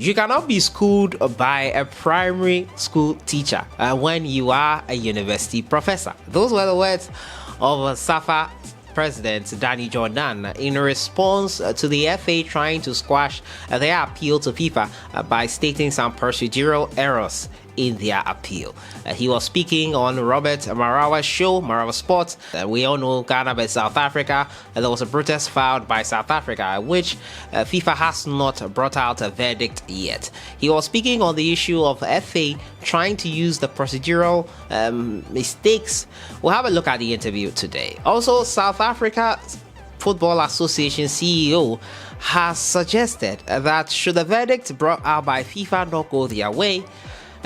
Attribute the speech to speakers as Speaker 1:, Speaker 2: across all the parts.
Speaker 1: You cannot be schooled by a primary school teacher when you are a university professor. Those were the words of Safa President Danny Jordan in response to the FA trying to squash their appeal to FIFA by stating some procedural errors in their appeal. He was speaking on Robert Marawa's show, Marawa Sports. We all know Ghana vs South Africa. There was a protest filed by South Africa, which FIFA has not brought out a verdict yet. He was speaking on the issue of FA trying to use the procedural mistakes. We'll have a look at the interview today. Also, South Africa Football Association CEO has suggested that should the verdict brought out by FIFA not go their way,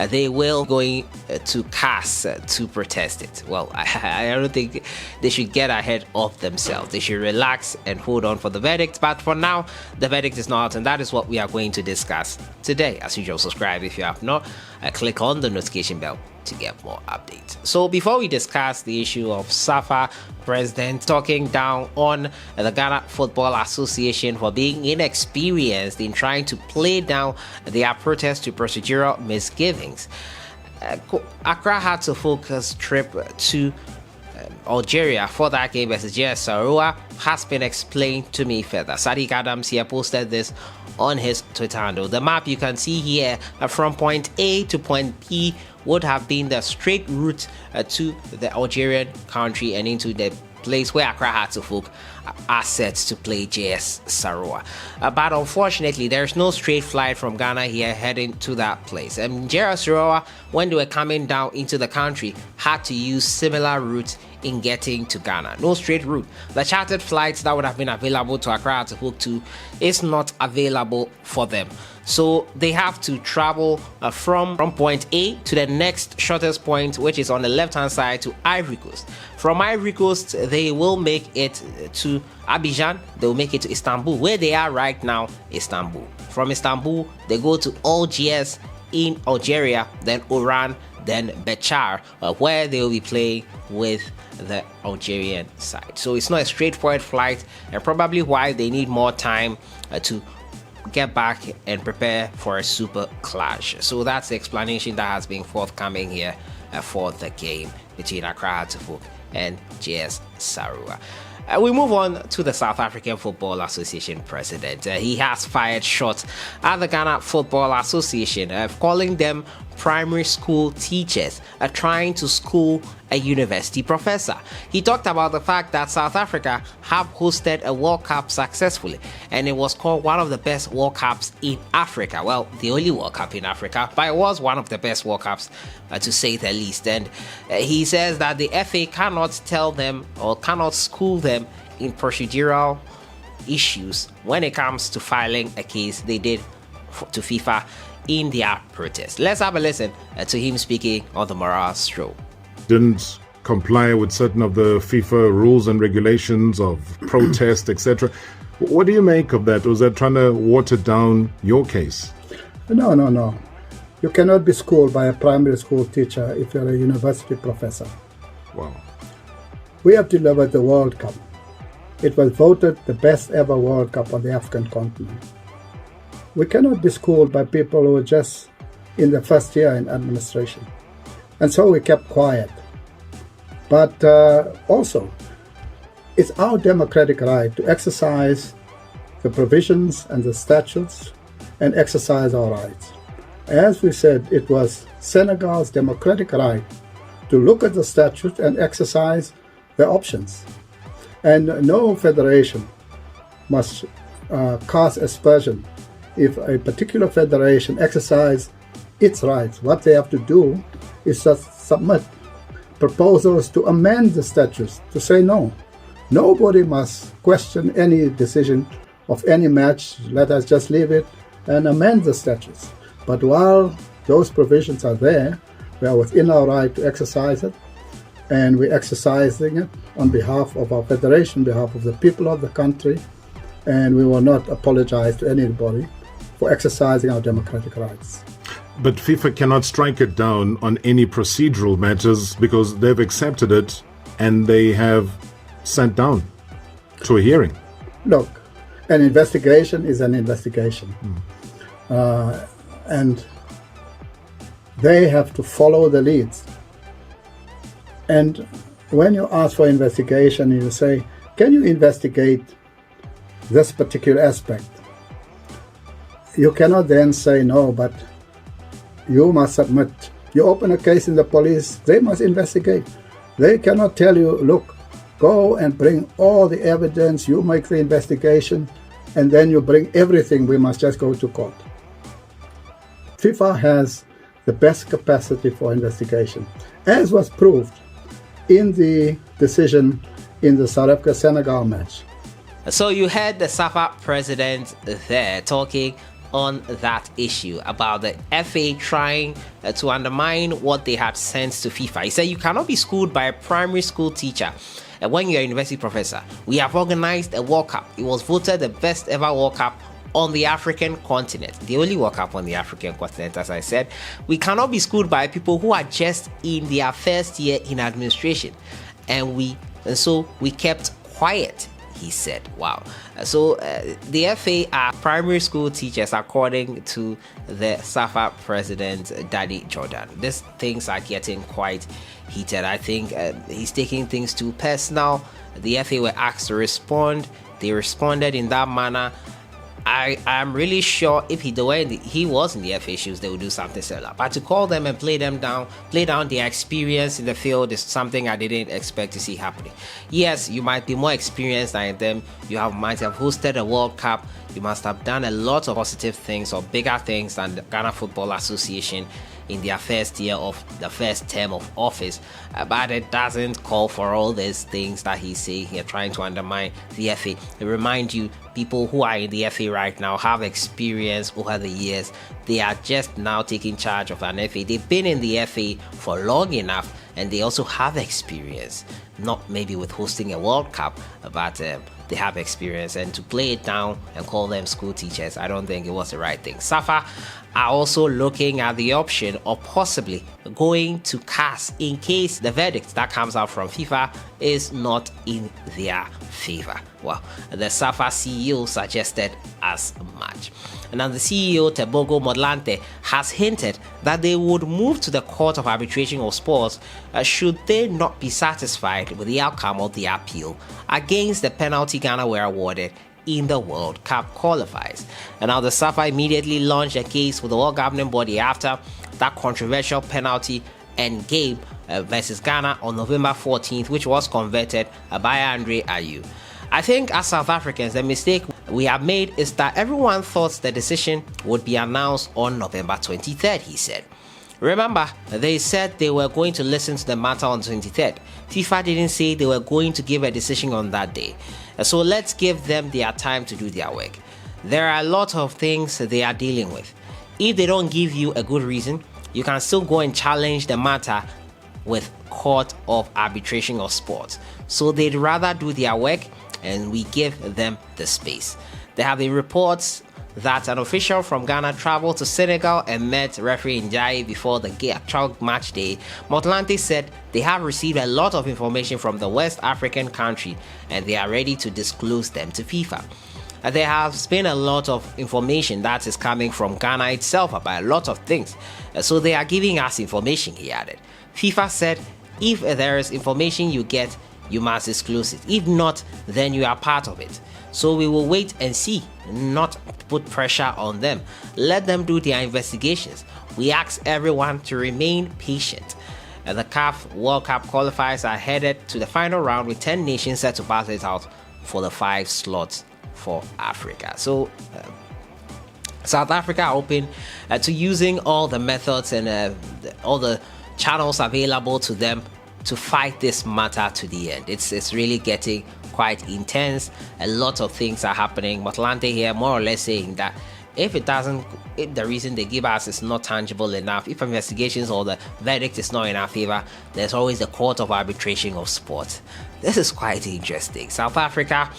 Speaker 1: they will going to CAS to protest it. Well, I don't think they should get ahead of themselves. They should relax and hold on for the verdict. But for now, the verdict is not, and that is what we are going to discuss today. As usual, subscribe if you have not. Click on the notification bell to get more updates. So before we discuss the issue of Safa president talking down on the Ghana Football Association for being inexperienced in trying to play down their protest to procedural misgivings, Accra had to focus trip to Algeria for that game versus JS Saroua has been explained to me further. Sadiq Adams here posted this on his Twitter handle. The map you can see here from point A to point B would have been the straight route to the Algerian country and into the place where Accra had to folk are set to play JS Saroua. But unfortunately, there's no straight flight from Ghana here heading to that place. And JS Saroua, when they were coming down into the country, had to use similar routes in getting to Ghana. No straight route. The chartered flights that would have been available to Accra to hook to is not available for them. So they have to travel from point A to the next shortest point, which is on the left-hand side, to Ivory Coast. From Ivory Coast, they will make it to Abidjan. They will make it to Istanbul, where they are right now, Istanbul. From Istanbul, they go to Algiers in Algeria, then Oran, then Bechar, where they will be playing with the Algerian side. So it's not a straightforward flight, and probably why they need more time to get back and prepare for a super clash. So that's the explanation that has been forthcoming here for the game between Accra Hattifuk and JS Saroua. We move on to the South African Football Association president. He has fired shots at the Ghana Football Association, calling them primary school teachers trying to school a university professor. He talked about the fact that South Africa have hosted a World Cup successfully, and it was called one of the best World Cups in Africa. Well, the only World Cup in Africa, but it was one of the best World Cups to say the least. And he says that the FA cannot tell them or cannot school them in procedural issues when it comes to filing a case they did to FIFA in their protest. Let's have a listen to him speaking on the Morales show.
Speaker 2: Didn't comply with certain of the FIFA rules and regulations of protest, etc. What do you make of that? Was that trying to water down your case?
Speaker 3: No. You cannot be schooled by a primary school teacher if you're a university professor.
Speaker 2: Wow.
Speaker 3: We have delivered the World Cup. It was voted the best ever World Cup on the African continent. We cannot be schooled by people who are just in the first year in administration. And so we kept quiet. But also, it's our democratic right to exercise the provisions and the statutes and exercise our rights. As we said, it was Senegal's democratic right to look at the statute and exercise their options. And no federation must cast aspersion if a particular federation exercises its rights. What they have to do is just submit proposals to amend the statutes, to say no. Nobody must question any decision of any match. Let us just leave it and amend the statutes. But while those provisions are there, we are within our right to exercise it, and we're exercising it on behalf of our federation, on behalf of the people of the country, and we will not apologize to anybody for exercising our democratic rights.
Speaker 2: But FIFA cannot strike it down on any procedural matters because they've accepted it and they have sent down to a hearing.
Speaker 3: Look, an investigation is an investigation. and they have to follow the leads. And when you ask for investigation, you say, can you investigate this particular aspect? You cannot then say no, but you must submit. You open a case in the police, they must investigate. They cannot tell you, look, go and bring all the evidence, you make the investigation, and then you bring everything, we must just go to court. FIFA has the best capacity for investigation, as was proved in the decision in the South Africa-Senegal match.
Speaker 1: So you heard the Safa president there talking on that issue about the FA trying to undermine what they had sent to FIFA. He said you cannot be schooled by a primary school teacher when you're a university professor. We have organized a World Cup. It was voted the best ever World Cup on the African continent, the only World Cup on the African continent, as I said. We cannot be schooled by people who are just in their first year in administration, and so we kept quiet, he said. Wow. So the FA are primary school teachers, according to the Safa president, Danny Jordan. These things are getting quite heated. I think he's taking things too personal. The FA were asked to respond. They responded in that manner. I'm really sure if he was in the FA shoes, they would do something similar. But to call them and play down their experience in the field is something I didn't expect to see happening. Yes, you might be more experienced than them. You might have hosted a World Cup. You must have done a lot of positive things or bigger things than the Ghana Football Association in their first year of the first term of office, but it doesn't call for all these things that he's saying here, trying to undermine the FA. I remind you, people who are in the FA right now have experience over the years. They are just now taking charge of an FA. They've been in the FA for long enough, and they also have experience, not maybe with hosting a World Cup, but they have experience. And to play it down and call them school teachers, I don't think it was the right thing. Safa are also looking at the option of possibly going to CAS in case the verdict that comes out from FIFA is not in their favor. Well, the Safa CEO suggested as much. And now the CEO, Tebogo Modlante, has hinted that they would move to the Court of Arbitration of Sports should they not be satisfied with the outcome of the appeal against the penalty Ghana were awarded in the World Cup qualifiers. And now the Safa immediately launched a case with the World Governing Body after that controversial penalty and game versus Ghana on November 14th, which was converted by Andre Ayew. I think as South Africans, the mistake we have made is that everyone thought the decision would be announced on November 23rd, he said. Remember, they said they were going to listen to the matter on 23rd. FIFA didn't say they were going to give a decision on that day. So let's give them their time to do their work. There are a lot of things they are dealing with. If they don't give you a good reason, you can still go and challenge the matter with Court of Arbitration of Sports. So they'd rather do their work, and we give them the space. There have been reports that an official from Ghana traveled to Senegal and met referee Ndiaye before the actual match day. Motlanthe said they have received a lot of information from the West African country and they are ready to disclose them to FIFA. There has been a lot of information that is coming from Ghana itself about a lot of things. So they are giving us information, he added. FIFA said if there is information you get, you must disclose it. If not, then you are part of it. So we will wait and see, not put pressure on them. Let them do their investigations. We ask everyone to remain patient. The CAF World Cup qualifiers are headed to the final round with 10 nations set to battle it out for the 5 slots for Africa. So South Africa are open to using all the methods and all the channels available to them to fight this matter to the end. It's really getting quite intense. A lot of things are happening. Motlanthe here more or less saying that if the reason they give us is not tangible enough, if investigations or the verdict is not in our favor, there's always the Court of Arbitration of Sport. This is quite interesting. South Africa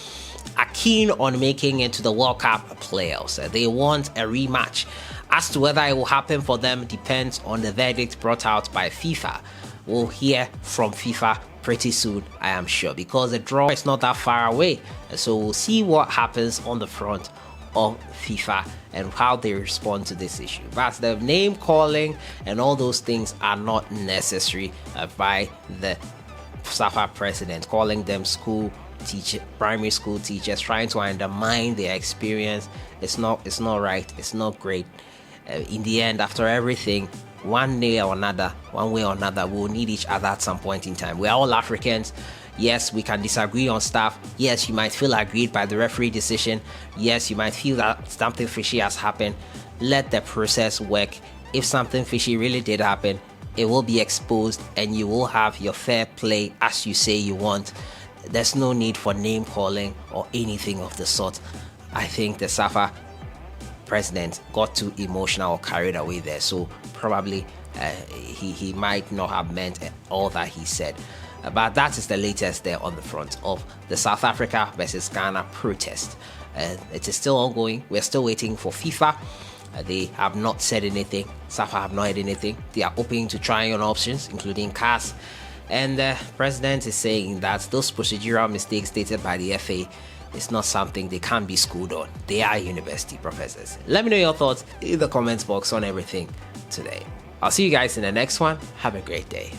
Speaker 1: are keen on making it to the World Cup playoffs. They want a rematch. As to whether it will happen for them depends on the verdict brought out by FIFA. We'll hear from FIFA pretty soon, I am sure, because the draw is not that far away. So we'll see what happens on the front of FIFA and how they respond to this issue. But the name calling and all those things are not necessary by the Safa president, calling them primary school teachers, trying to undermine their experience. It's not right. It's not great. In the end, after everything, one way or another, we'll need each other at some point in time. We're all Africans. Yes, we can disagree on stuff. Yes, you might feel aggrieved by the referee decision. Yes, you might feel that something fishy has happened. Let the process work. If something fishy really did happen, it will be exposed and you will have your fair play as you say you want. There's no need for name calling or anything of the sort. I think the Safa president got too emotional or carried away there, so probably he might not have meant all that he said. But that is the latest there on the front of the South Africa versus Ghana protest. It is still ongoing. We're still waiting for FIFA. They have not said anything. Safa have not had anything. They are open to trying on options, including CAS. And the president is saying that those procedural mistakes stated by the FA is not something they can be schooled on. They are university professors. Let me know your thoughts in the comments box on everything today. I'll see you guys in the next one. Have a great day.